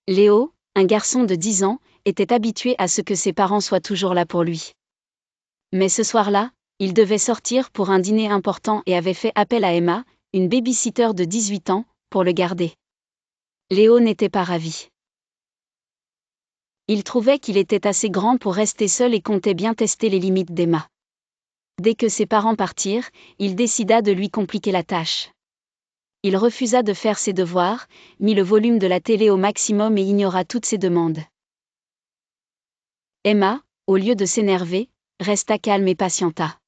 Léo, un garçon de 10 ans, était habitué à ce que ses parents soient toujours là pour lui. Mais ce soir-là, il devait sortir pour un dîner important et avait fait appel à Emma, une baby-sitter de 18 ans, pour le garder. Léo n'était pas ravi. Il trouvait qu'il était assez grand pour rester seul et comptait bien tester les limites d'Emma. Dès que ses parents partirent, il décida de lui compliquer la tâche. Il refusa de faire ses devoirs, mit le volume de la télé au maximum et ignora toutes ses demandes. Emma, au lieu de s'énerver, resta calme et patienta.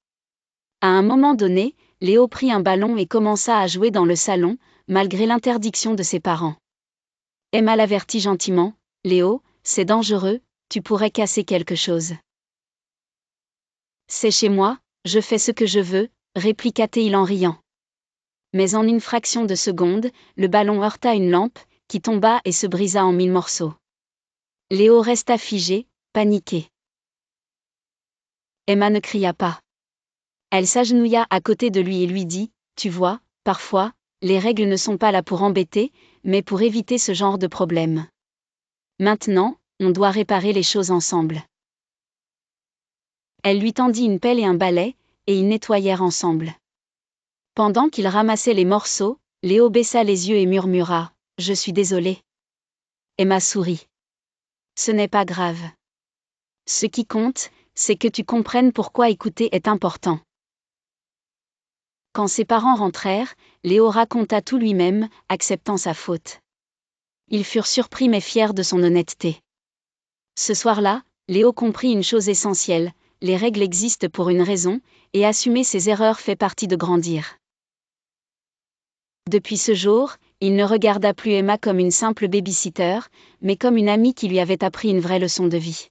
À un moment donné, Léo prit un ballon et commença à jouer dans le salon, malgré l'interdiction de ses parents. Emma l'avertit gentiment, « Léo, c'est dangereux, tu pourrais casser quelque chose. » « C'est chez moi, je fais ce que je veux, » répliqua-t-il en riant. Mais en une fraction de seconde, le ballon heurta une lampe, qui tomba et se brisa en 1000 morceaux. Léo resta figé, paniqué. Emma ne cria pas. Elle s'agenouilla à côté de lui et lui dit, « Tu vois, parfois, les règles ne sont pas là pour embêter, mais pour éviter ce genre de problème. Maintenant, on doit réparer les choses ensemble. » Elle lui tendit une pelle et un balai, et ils nettoyèrent ensemble. Pendant qu'ils ramassaient les morceaux, Léo baissa les yeux et murmura, « Je suis désolé. » Emma sourit. « Ce n'est pas grave. Ce qui compte, c'est que tu comprennes pourquoi écouter est important. » Quand ses parents rentrèrent, Léo raconta tout lui-même, acceptant sa faute. Ils furent surpris mais fiers de son honnêteté. Ce soir-là, Léo comprit une chose essentielle, les règles existent pour une raison, et assumer ses erreurs fait partie de grandir. Depuis ce jour, il ne regarda plus Emma comme une simple baby-sitter, mais comme une amie qui lui avait appris une vraie leçon de vie.